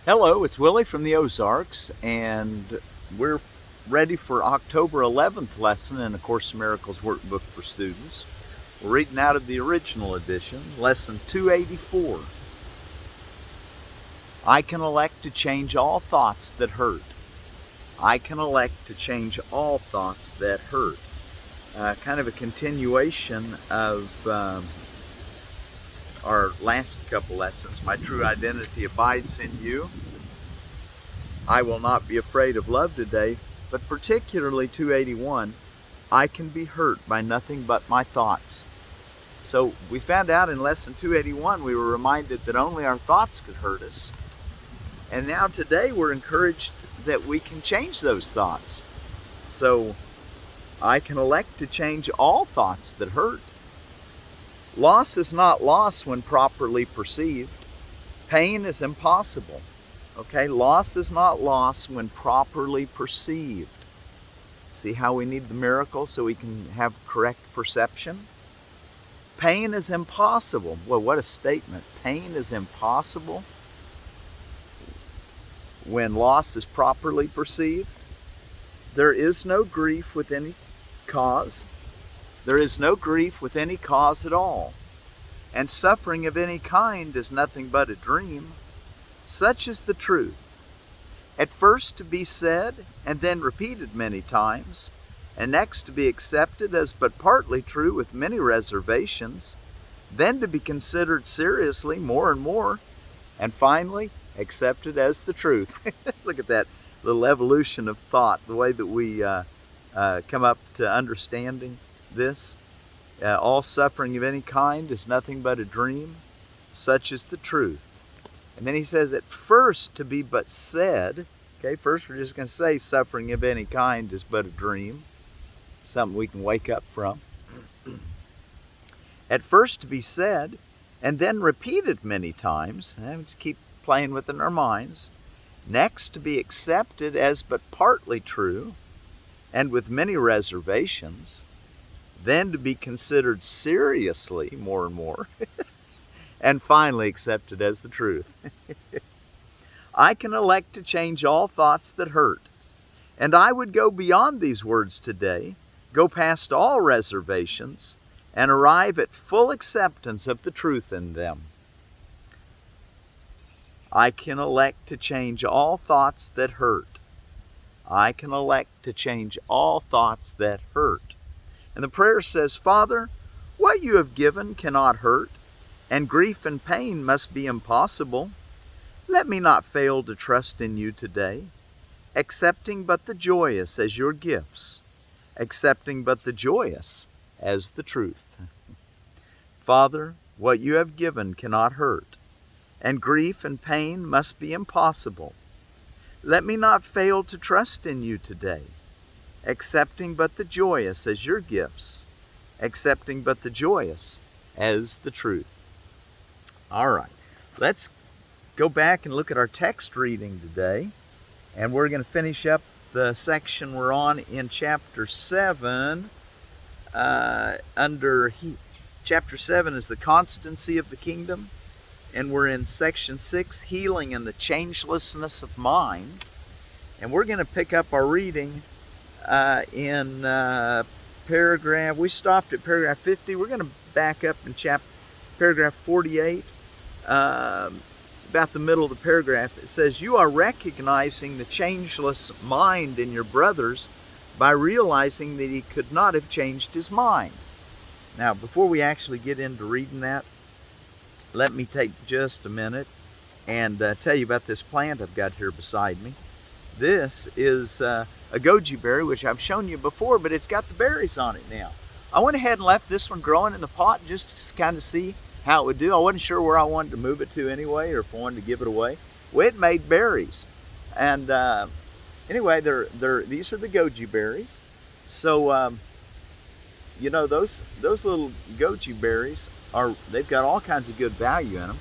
Hello, it's Willie from the Ozarks, and we're ready for October 11th lesson in A Course in Miracles workbook for students. We're reading out of the original edition, lesson 284. I can elect to change all thoughts that hurt. I can elect to change all thoughts that hurt. Kind of a continuation of our last couple lessons. My true identity abides in you. I will not be afraid of love today, but particularly 281, I can be hurt by nothing but my thoughts. So we found out in lesson 281, we were reminded that only our thoughts could hurt us. And now today we're encouraged that we can change those thoughts. So I can elect to change all thoughts that hurt. Loss is not loss when properly perceived. Pain is impossible. Okay, loss is not loss when properly perceived. See how we need the miracle so we can have correct perception? Pain is impossible. Well, what a statement. Pain is impossible when loss is properly perceived. There is no grief with any cause. There is no grief with any cause at all. And suffering of any kind is nothing but a dream. Such is the truth. At first to be said, and then repeated many times, and next to be accepted as but partly true with many reservations, then to be considered seriously more and more, and finally accepted as the truth. Look at that little evolution of thought, the way that we come up to understanding this. All suffering of any kind is nothing but a dream. Such is the truth. And then he says, at first to be but said, okay, first we're just going to say suffering of any kind is but a dream, something we can wake up from. At first to be said, and then repeated many times, and just keep playing with it in our minds. Next to be accepted as but partly true, and with many reservations. Then to be considered seriously more and more. And finally accepted as the truth. I can elect to change all thoughts that hurt. And I would go beyond these words today, go past all reservations, and arrive at full acceptance of the truth in them. I can elect to change all thoughts that hurt. I can elect to change all thoughts that hurt. And the prayer says, Father, what you have given cannot hurt, and grief and pain must be impossible. Let me not fail to trust in you today, accepting but the joyous as your gifts, accepting but the joyous as the truth. Father, what you have given cannot hurt, and grief and pain must be impossible. Let me not fail to trust in you today, accepting but the joyous as your gifts, accepting but the joyous as the truth. All right, let's go back and look at our text reading today, and we're going to finish up the section we're on in chapter 7. Chapter 7 is the constancy of the kingdom, and we're in section 6, healing and the changelessness of mind. And we're going to pick up our reading in paragraph, we stopped at paragraph 50. We're going to back up in paragraph 48. About the middle of the paragraph, it says, you are recognizing the changeless mind in your brothers by realizing that he could not have changed his mind. Now, before we actually get into reading that, let me take just a minute and tell you about this plant I've got here beside me. This is a Goji Berry, which I've shown you before, but it's got the berries on it now. I went ahead and left this one growing in the pot just to kind of see how it would do. I wasn't sure where I wanted to move it to anyway, or if I wanted to give it away. Well, it made berries. And anyway, these are the Goji berries. So, you know, those little Goji berries, they've got all kinds of good value in them.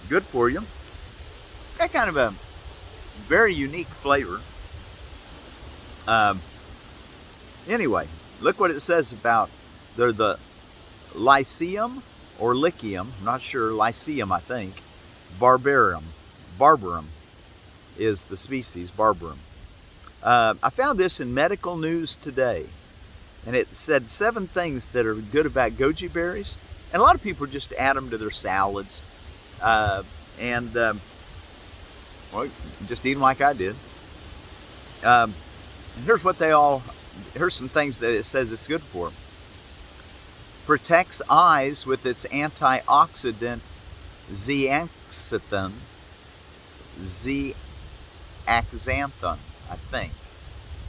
Good for you. Got kind of a very unique flavor. Anyway, look what it says about, they're the Lycium or Lycium, I'm not sure, Lycium I think, barbarum, is the species, barbarum. I found this in Medical News Today, and it said 7 things that are good about goji berries. And a lot of people just add them to their salads, well, just eat them like I did. And here's some things that it says it's good for. Protects eyes with its antioxidant zeaxanthin, I think.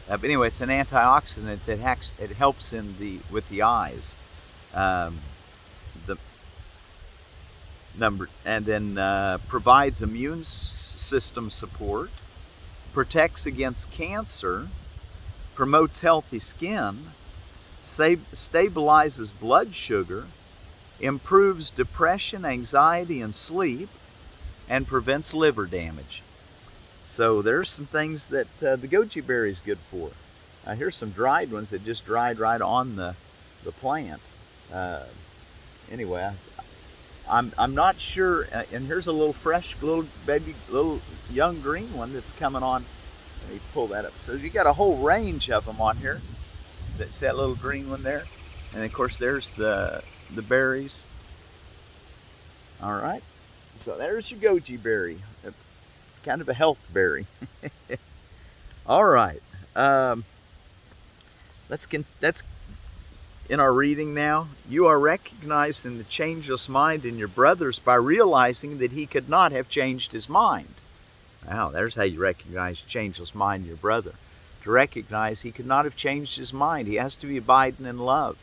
But anyway, it's an antioxidant that it helps with the eyes. Provides immune system support, protects against cancer, promotes healthy skin, stabilizes blood sugar, improves depression, anxiety, and sleep, and prevents liver damage. So there's some things that the goji berry is good for. Here's some dried ones that just dried right on the plant. Anyway, I'm not sure. And here's a little fresh, little young green one that's coming on. Let me pull that up. So you got a whole range of them on here. That's that little green one there, and of course there's the berries. All right, so there's your goji berry, kind of a health berry. All right, let's in our reading now. You are recognized in the changeless mind in your brothers by realizing that he could not have changed his mind. Wow, there's how you recognize changeless mind in your brother. To recognize he could not have changed his mind. He has to be abiding in love.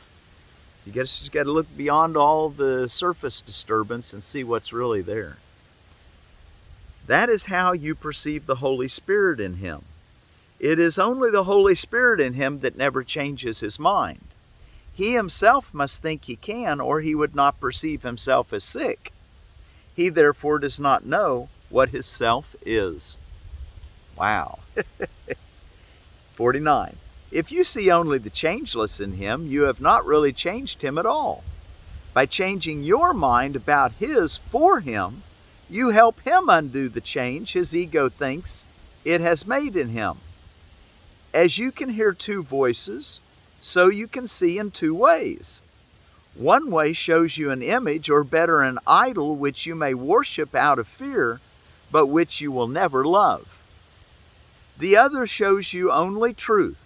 You just got to look beyond all the surface disturbance and see what's really there. That is how you perceive the Holy Spirit in him. It is only the Holy Spirit in him that never changes his mind. He himself must think he can, or he would not perceive himself as sick. He therefore does not know what his self is. Wow. 49. If you see only the changeless in him, you have not really changed him at all. By changing your mind about his for him, you help him undo the change his ego thinks it has made in him. As you can hear 2 voices, so you can see in 2 ways. One way shows you an image, or better, an idol, which you may worship out of fear, but which you will never love. The other shows you only truth,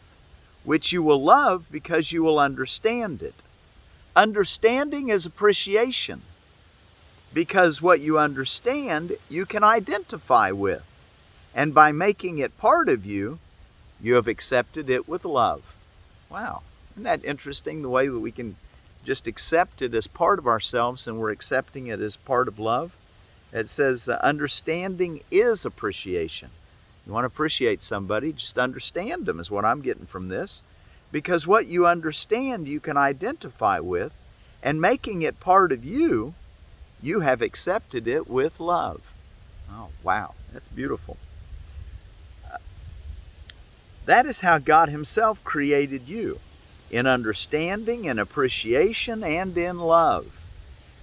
which you will love because you will understand it. Understanding is appreciation, because what you understand, you can identify with. And by making it part of you, you have accepted it with love. Wow, isn't that interesting, the way that we can just accept it as part of ourselves and we're accepting it as part of love? It says understanding is appreciation. You want to appreciate somebody, just understand them is what I'm getting from this. Because what you understand, you can identify with, and making it part of you, you have accepted it with love. Oh, wow, that's beautiful. That is how God himself created you, in understanding, in appreciation, and in love.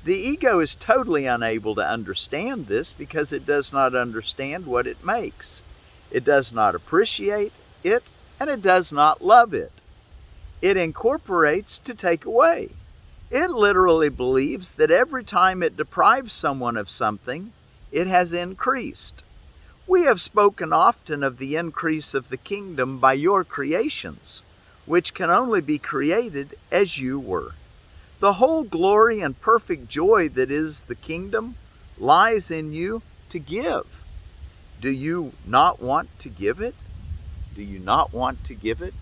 The ego is totally unable to understand this because it does not understand what it makes. It does not appreciate it, and it does not love it. It incorporates to take away. It literally believes that every time it deprives someone of something, it has increased. We have spoken often of the increase of the kingdom by your creations, which can only be created as you were. The whole glory and perfect joy that is the kingdom lies in you to give. Do you not want to give it? Do you not want to give it?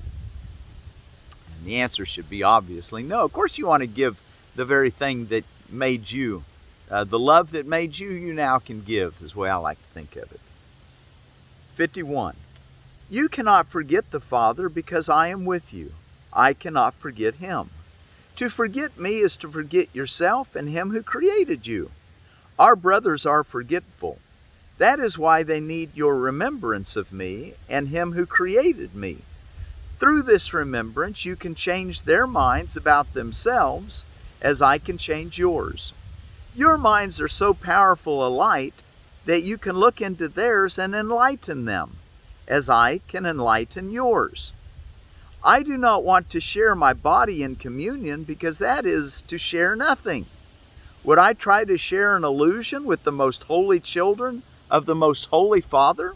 And the answer should be obviously no. Of course you want to give the very thing that made you. The love that made you, you now can give, is the way I like to think of it. 51. You cannot forget the Father because I am with you. I cannot forget him. To forget me is to forget yourself and him who created you. Our brothers are forgetful. That is why they need your remembrance of me and him who created me. Through this remembrance, you can change their minds about themselves as I can change yours. Your minds are so powerful a light that you can look into theirs and enlighten them, as I can enlighten yours. I do not want to share my body in communion, because that is to share nothing. Would I try to share an illusion with the most holy children of the most holy Father?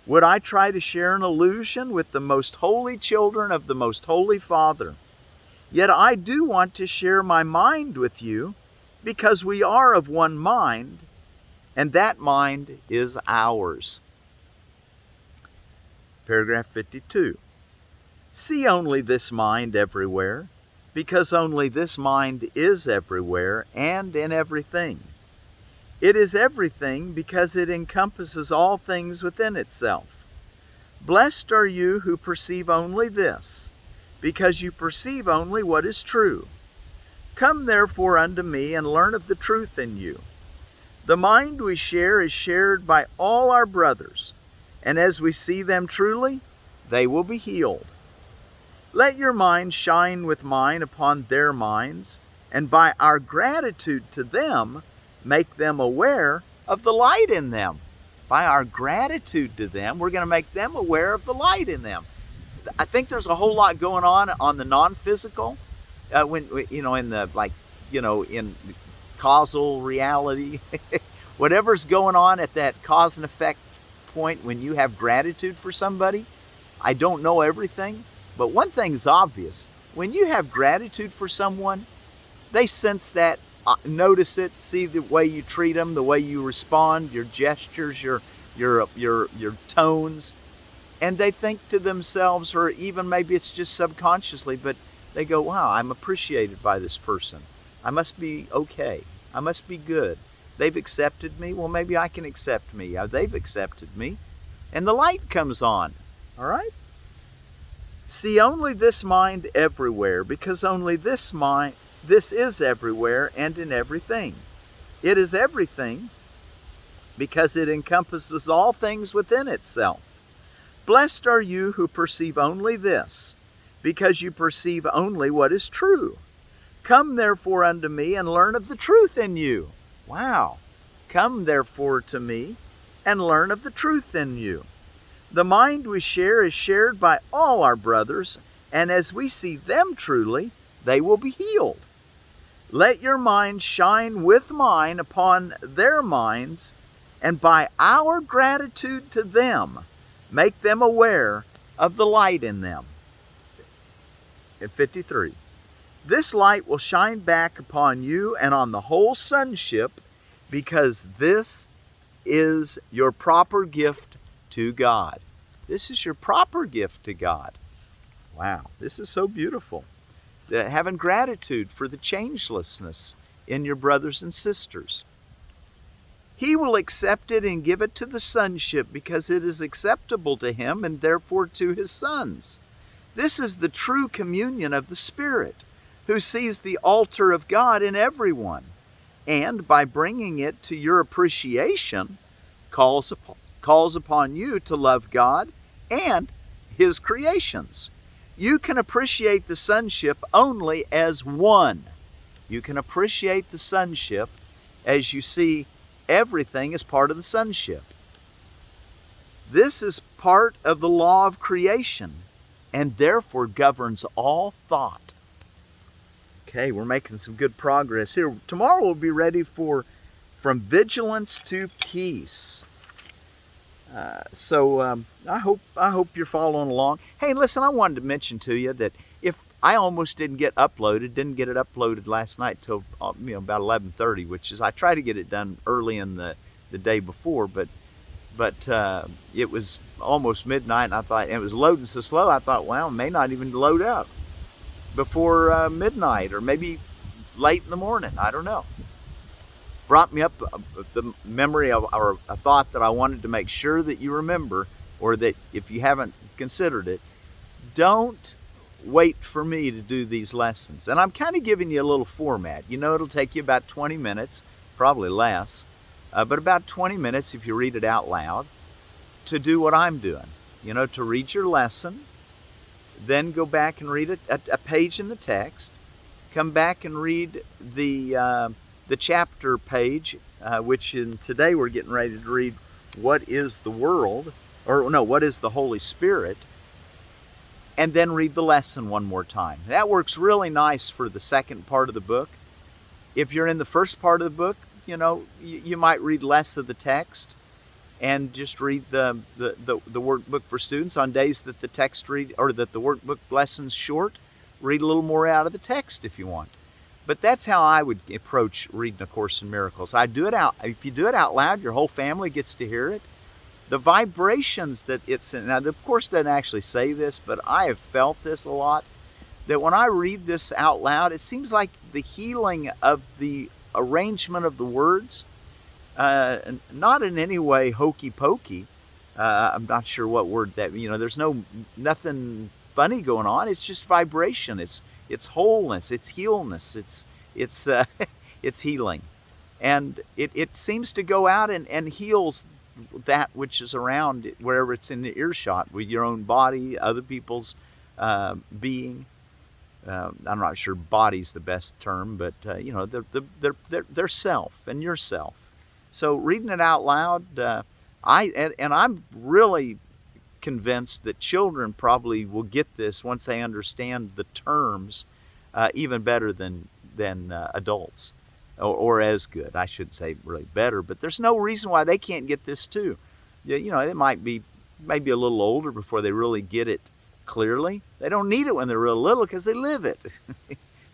Would I try to share an illusion with the most holy children of the most holy Father? Yet I do want to share my mind with you, because we are of one mind, and that mind is ours. Paragraph 52. See only this mind everywhere, because only this mind is everywhere and in everything. It is everything because it encompasses all things within itself. Blessed are you who perceive only this, because you perceive only what is true. Come therefore unto me and learn of the truth in you. The mind we share is shared by all our brothers, and as we see them truly, they will be healed. Let your mind shine with mine upon their minds, and by our gratitude to them, make them aware of the light in them. By our gratitude to them, we're going to make them aware of the light in them. I think there's a whole lot going on the non-physical, in causal reality. Whatever's going on at that cause and effect point when you have gratitude for somebody. I don't know everything, but one thing's obvious. When you have gratitude for someone, they sense that, notice it, see the way you treat them, the way you respond, your gestures, your tones, and they think to themselves, or even maybe it's just subconsciously, but they go, wow, I'm appreciated by this person. I must be okay. I must be good. They've accepted me. Well, maybe I can accept me. They've accepted me. And the light comes on. All right? See only this mind everywhere, because only this is everywhere and in everything. It is everything because it encompasses all things within itself. Blessed are you who perceive only this, because you perceive only what is true. Come therefore unto me and learn of the truth in you. Wow. Come therefore to me and learn of the truth in you. The mind we share is shared by all our brothers, and as we see them truly, they will be healed. Let your mind shine with mine upon their minds, and by our gratitude to them, make them aware of the light in them. At 53. This light will shine back upon you and on the whole sonship, because this is your proper gift to God. This is your proper gift to God. Wow, this is so beautiful. Having gratitude for the changelessness in your brothers and sisters. He will accept it and give it to the sonship, because it is acceptable to him and therefore to his sons. This is the true communion of the Spirit, who sees the altar of God in everyone, and by bringing it to your appreciation, calls upon you to love God and his creations. You can appreciate the sonship only as one. You can appreciate the sonship as you see everything as part of the sonship. This is part of the law of creation, and therefore governs all thought. Okay, we're making some good progress here. Tomorrow we'll be ready for From Vigilance to Peace. I hope you're following along. Hey, listen, I wanted to mention to you that if I almost didn't get it uploaded last night till about 11:30, which is, I try to get it done early in the day before, but it was almost midnight, and I thought, and it was loading so slow, I thought, well, it may not even load up before midnight, or maybe late in the morning. I don't know. Brought me up the memory of, or a thought that I wanted to make sure that you remember, or that if you haven't considered it, don't wait for me to do these lessons. And I'm kind of giving you a little format. It'll take you about 20 minutes, probably less, but about 20 minutes if you read it out loud, to do what I'm doing. To read your lesson, then go back and read a page in the text, come back and read the chapter page today we're getting ready to read What is the World? Or no, What is the Holy Spirit? And then read the lesson one more time. That works really nice for the second part of the book. If you're in the first part of the book, you might read less of the text and just read the workbook for students. On days that the text that the workbook lesson's short, read a little more out of the text if you want. But that's how I would approach reading A Course in Miracles. If you do it out loud, your whole family gets to hear it. The vibrations that it's in, now the Course doesn't actually say this, but I have felt this a lot, that when I read this out loud, it seems like the healing of the arrangement of the words, not in any way hokey pokey. I'm not sure what word that, there's nothing funny going on. It's just vibration. It's wholeness. It's healness. It's it's healing, and it seems to go out and heals that which is around it, wherever it's in the earshot, with your own body, other people's being. I'm not sure body's the best term, but their self and yourself. So reading it out loud, I'm really convinced that children probably will get this once they understand the terms even better than adults, or as good. I shouldn't say really better, but there's no reason why they can't get this too. They might be maybe a little older before they really get it clearly. They don't need it when they're real little because they live it.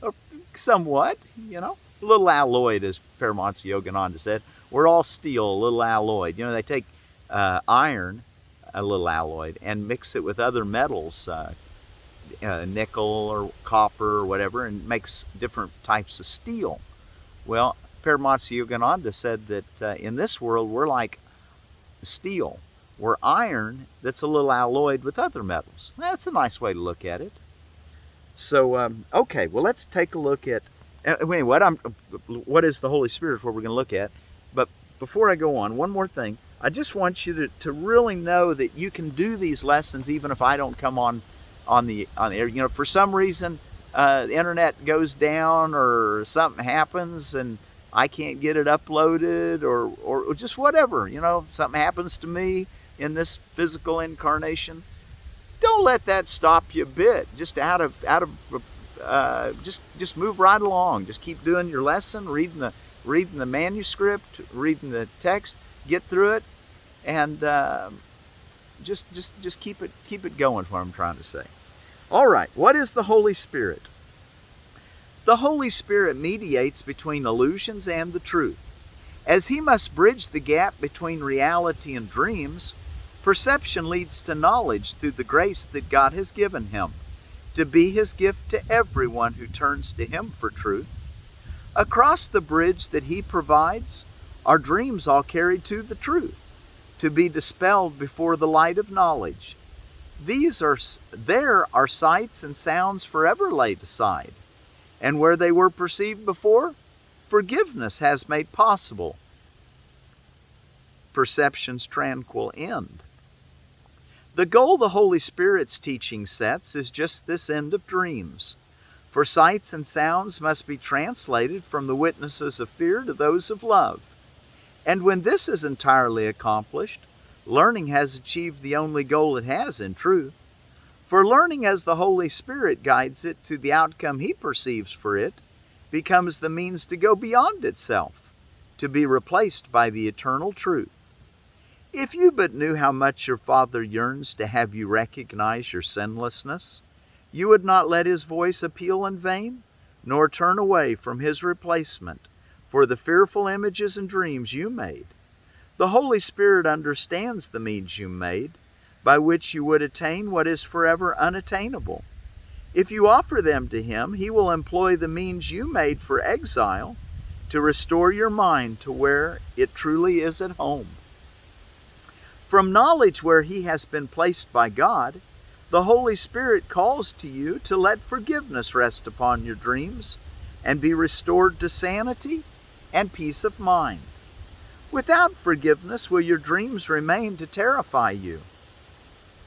Or somewhat, a little alloyed, as Paramount's Yogananda said. We're all steel, a little alloyed. They take iron, a little alloyed, and mix it with other metals, nickel or copper or whatever, and makes different types of steel. Well, Paramount's Yogananda said that in this world we're like steel. We're iron that's a little alloyed with other metals. That's a nice way to look at it. So, okay, well, let's take a look at, anyway, what is the Holy Spirit, what we're going to look at. But before I go on, one more thing. I just want you to really know that you can do these lessons even if I don't come on the air. For some reason, the internet goes down or something happens and I can't get it uploaded or just whatever. Something happens to me in this physical incarnation. Don't let that stop you a bit. Just just move right along. Just keep doing your lesson, reading the manuscript, reading the text, get through it, and just keep it going. Is what I'm trying to say. All right, what is the Holy Spirit? The Holy Spirit mediates between illusions and the truth. As he must bridge the gap between reality and dreams, perception leads to knowledge through the grace that God has given him, to be his gift to everyone who turns to him for truth. Across the bridge that he provides, our dreams all carried to the truth, to be dispelled before the light of knowledge. There are sights and sounds forever laid aside, and where they were perceived before, forgiveness has made possible perception's tranquil end. The goal the Holy Spirit's teaching sets is just this end of dreams. For sights and sounds must be translated from the witnesses of fear to those of love. And when this is entirely accomplished, learning has achieved the only goal it has in truth. For learning as the Holy Spirit guides it to the outcome he perceives for it, becomes the means to go beyond itself, to be replaced by the eternal truth. If you but knew how much your Father yearns to have you recognize your sinlessness, you would not let his voice appeal in vain, nor turn away from his replacement for the fearful images and dreams you made. The Holy Spirit understands the means you made, by which you would attain what is forever unattainable. If you offer them to him, he will employ the means you made for exile to restore your mind to where it truly is at home. From knowledge where he has been placed by God, the Holy Spirit calls to you to let forgiveness rest upon your dreams and be restored to sanity and peace of mind. Without forgiveness will your dreams remain to terrify you,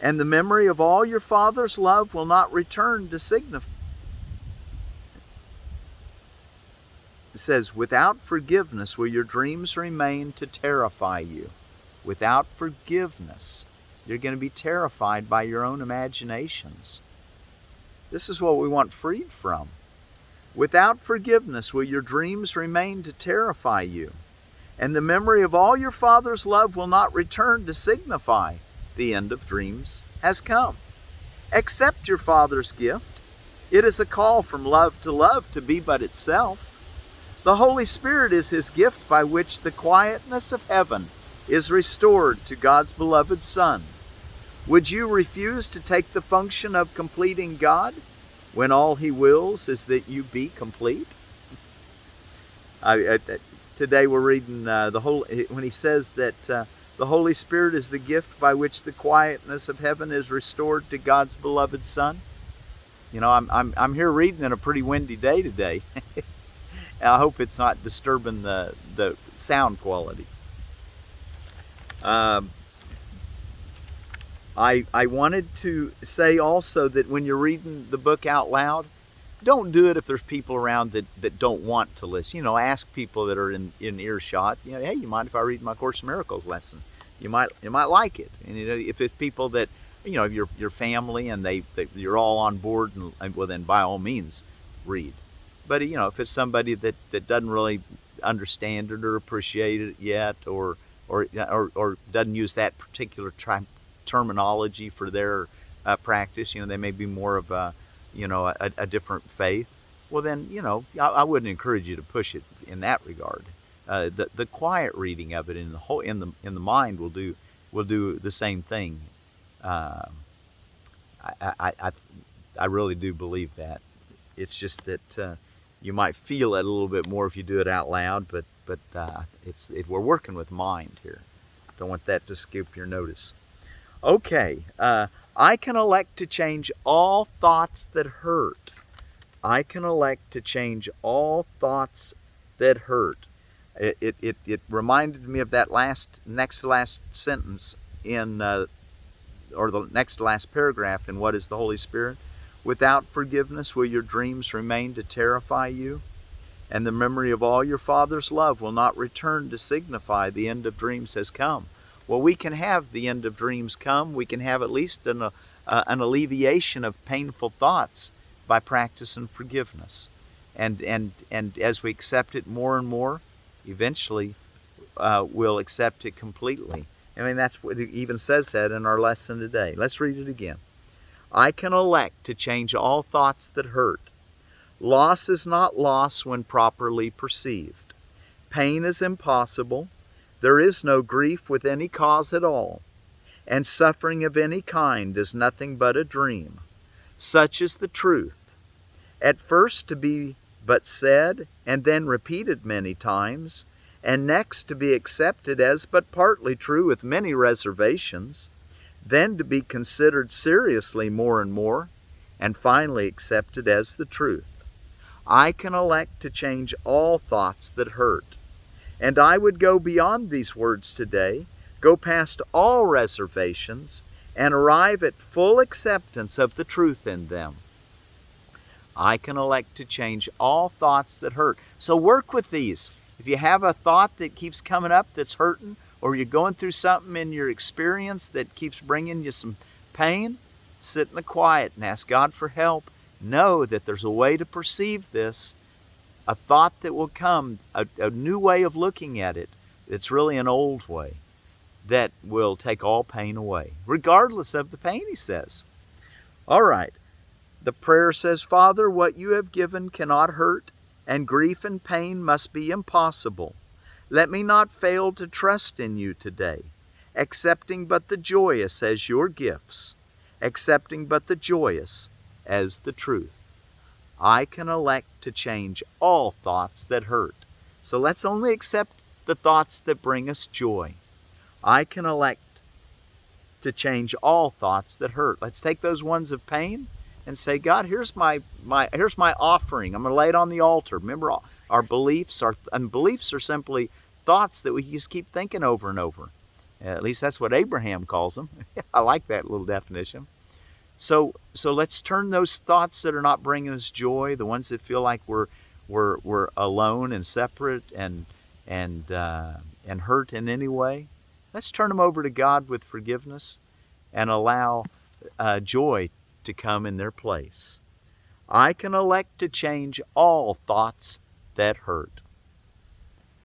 and the memory of all your Father's love will not return to signify. says, without forgiveness will your dreams remain to terrify you. Without forgiveness, you're going to be terrified by your own imaginations. This is what we want freed from. Without forgiveness will your dreams remain to terrify you, and the memory of all your Father's love will not return to signify the end of dreams has come. Accept your Father's gift. It is a call from love to be but itself. The Holy Spirit is His gift by which the quietness of heaven is restored to God's beloved Son. Would you refuse to take the function of completing God when all He wills is that you be complete? Today we're reading when He says that the Holy Spirit is the gift by which the quietness of heaven is restored to God's beloved Son. You know, I'm here reading in a pretty windy day today. I hope it's not disturbing the sound quality. I wanted to say also that when you're reading the book out loud, don't do it if there's people around that don't want to listen. You know, ask people that are in earshot. You know, hey, you mind if I read my Course in Miracles lesson? You might like it. And you know, if it's people that, you know, your family and you're all on board, and well, then by all means read. But you know, if it's somebody that doesn't really understand it or appreciate it yet, or doesn't use that particular terminology for their practice, you know, they may be more of a different faith. Well, then, you know, I wouldn't encourage you to push it in that regard. The quiet reading of it in the mind will do the same thing. I really do believe that. It's just that you might feel it a little bit more if you do it out loud, but we're working with mind here. Don't want that to skip your notice. Okay, I can elect to change all thoughts that hurt. I can elect to change all thoughts that hurt. It reminded me of that next to last sentence or the next to last paragraph in What is the Holy Spirit? Without forgiveness will your dreams remain to terrify you, and the memory of all your Father's love will not return to signify the end of dreams has come. Well, we can have the end of dreams come. We can have at least an alleviation of painful thoughts by practicing forgiveness. And as we accept it more and more, eventually we'll accept it completely. I mean, that's what it even says that in our lesson today. Let's read it again. I can elect to change all thoughts that hurt. Loss is not loss when properly perceived. Pain is impossible. There is no grief with any cause at all. And suffering of any kind is nothing but a dream. Such is the truth. At first to be but said, and then repeated many times, and next to be accepted as but partly true with many reservations, then to be considered seriously more and more, and finally accepted as the truth. I can elect to change all thoughts that hurt. And I would go beyond these words today, go past all reservations, and arrive at full acceptance of the truth in them. I can elect to change all thoughts that hurt. So work with these. If you have a thought that keeps coming up that's hurting, or you're going through something in your experience that keeps bringing you some pain, sit in the quiet and ask God for help. Know that there's a way to perceive this, a thought that will come, a new way of looking at it. It's really an old way that will take all pain away, regardless of the pain, he says. All right. The prayer says, Father, what you have given cannot hurt, and grief and pain must be impossible. Let me not fail to trust in you today, accepting but the joyous as your gifts, accepting but the joyous as the truth. I can elect to change all thoughts that hurt. So let's only accept the thoughts that bring us joy. I can elect to change all thoughts that hurt. Let's take those ones of pain and say, God, here's my offering. I'm going to lay it on the altar. Remember, our beliefs are simply thoughts that we just keep thinking over and over. At least that's what Abraham calls them. I like that little definition. So let's turn those thoughts that are not bringing us joy, the ones that feel like we're we're alone and separate and hurt in any way, let's turn them over to God with forgiveness and allow joy to come in their place. I can elect to change all thoughts that hurt.